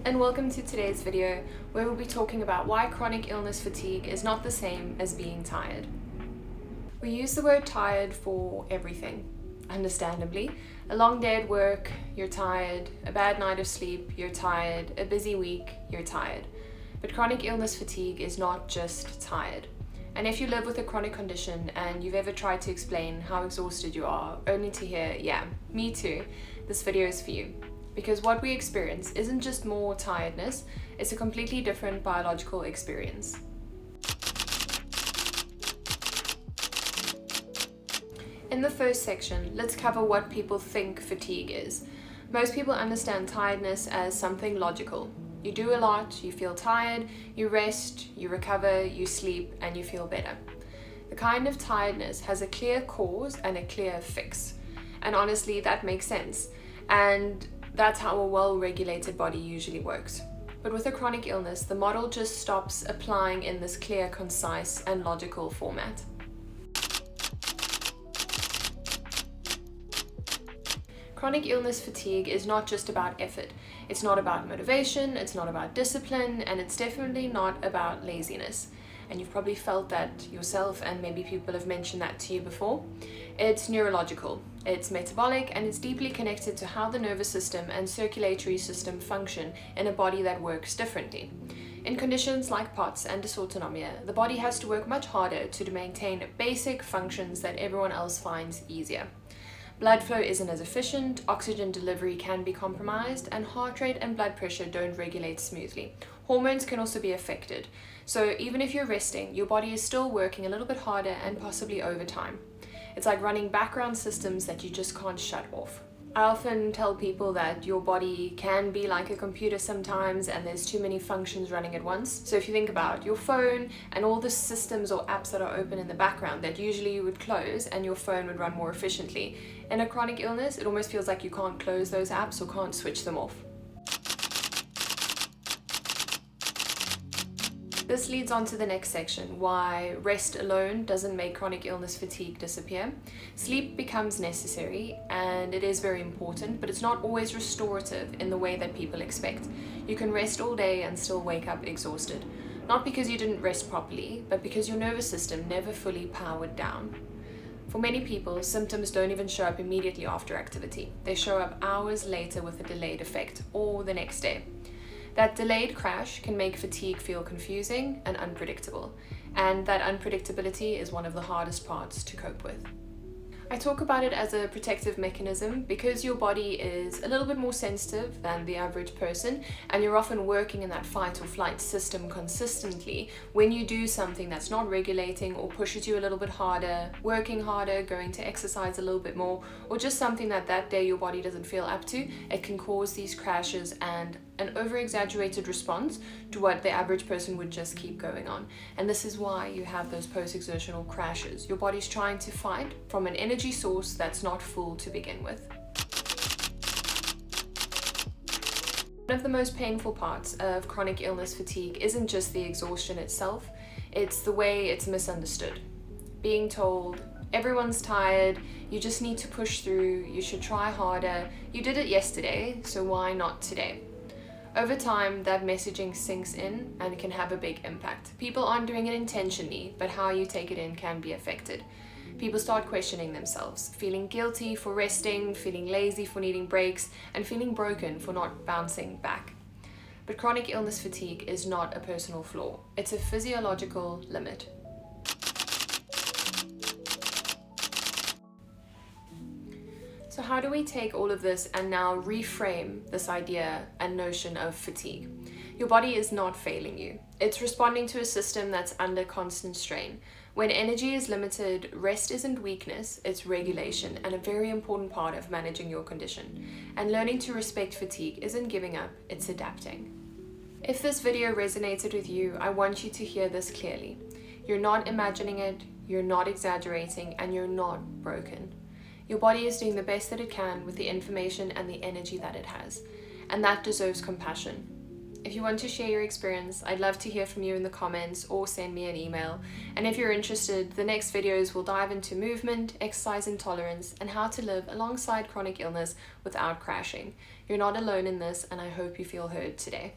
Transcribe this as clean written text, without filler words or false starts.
and welcome to today's video where we'll be talking about why chronic illness fatigue is not the same as being tired. We use the word tired for everything, understandably. A long day at work, you're tired. A bad night of sleep, you're tired. A busy week, you're tired. But chronic illness fatigue is not just tired. And if you live with a chronic condition and you've ever tried to explain how exhausted you are, only to hear, yeah, me too, this video is for you. Because what we experience isn't just more tiredness, it's a completely different biological experience. In the first section, let's cover what people think fatigue is. Most people understand tiredness as something logical. You do a lot, you feel tired, you rest, you recover, you sleep, and you feel better. The kind of tiredness has a clear cause and a clear fix. And honestly, that makes sense. And that's how a well-regulated body usually works. But with a chronic illness, the model just stops applying in this clear, concise, and logical format. Chronic illness fatigue is not just about effort. It's not about motivation, it's not about discipline, and it's definitely not about laziness. And you've probably felt that yourself, and maybe people have mentioned that to you before. It's neurological, it's metabolic, and it's deeply connected to how the nervous system and circulatory system function in a body that works differently. In conditions like POTS and dysautonomia, the body has to work much harder to maintain basic functions that everyone else finds easier. Blood flow isn't as efficient, oxygen delivery can be compromised, and heart rate and blood pressure don't regulate smoothly. Hormones can also be affected. So even if you're resting, your body is still working a little bit harder and possibly over time. It's like running background systems that you just can't shut off. I often tell people that your body can be like a computer sometimes and there's too many functions running at once. So if you think about your phone and all the systems or apps that are open in the background that usually you would close and your phone would run more efficiently. In a chronic illness, it almost feels like you can't close those apps or can't switch them off. This leads on to the next section, why rest alone doesn't make chronic illness fatigue disappear. Sleep becomes necessary and it is very important, but it's not always restorative in the way that people expect. You can rest all day and still wake up exhausted. Not because you didn't rest properly, but because your nervous system never fully powered down. For many people, symptoms don't even show up immediately after activity. They show up hours later with a delayed effect, or the next day. That delayed crash can make fatigue feel confusing and unpredictable, and that unpredictability is one of the hardest parts to cope with. I talk about it as a protective mechanism because your body is a little bit more sensitive than the average person, and you're often working in that fight or flight system consistently. When you do something that's not regulating or pushes you a little bit harder, working harder, going to exercise a little bit more, or just something that day your body doesn't feel up to, it can cause these crashes and an over-exaggerated response to what the average person would just keep going on. And this is why you have those post-exertional crashes. Your body's trying to fight from an energy source that's not full to begin with. One of the most painful parts of chronic illness fatigue isn't just the exhaustion itself, it's the way it's misunderstood. Being told, everyone's tired, you just need to push through, you should try harder, you did it yesterday, so why not today? Over time, that messaging sinks in and it can have a big impact. People aren't doing it intentionally, but how you take it in can be affected. People start questioning themselves, feeling guilty for resting, feeling lazy for needing breaks, and feeling broken for not bouncing back. But chronic illness fatigue is not a personal flaw. It's a physiological limit. So how do we take all of this and now reframe this idea and notion of fatigue? Your body is not failing you. It's responding to a system that's under constant strain. When energy is limited, rest isn't weakness, it's regulation, and a very important part of managing your condition. And learning to respect fatigue isn't giving up, it's adapting. If this video resonated with you, I want you to hear this clearly. You're not imagining it, you're not exaggerating, and you're not broken. Your body is doing the best that it can with the information and the energy that it has, and that deserves compassion. If you want to share your experience, I'd love to hear from you in the comments or send me an email. And if you're interested, the next videos will dive into movement, exercise intolerance, and how to live alongside chronic illness without crashing. You're not alone in this, and I hope you feel heard today.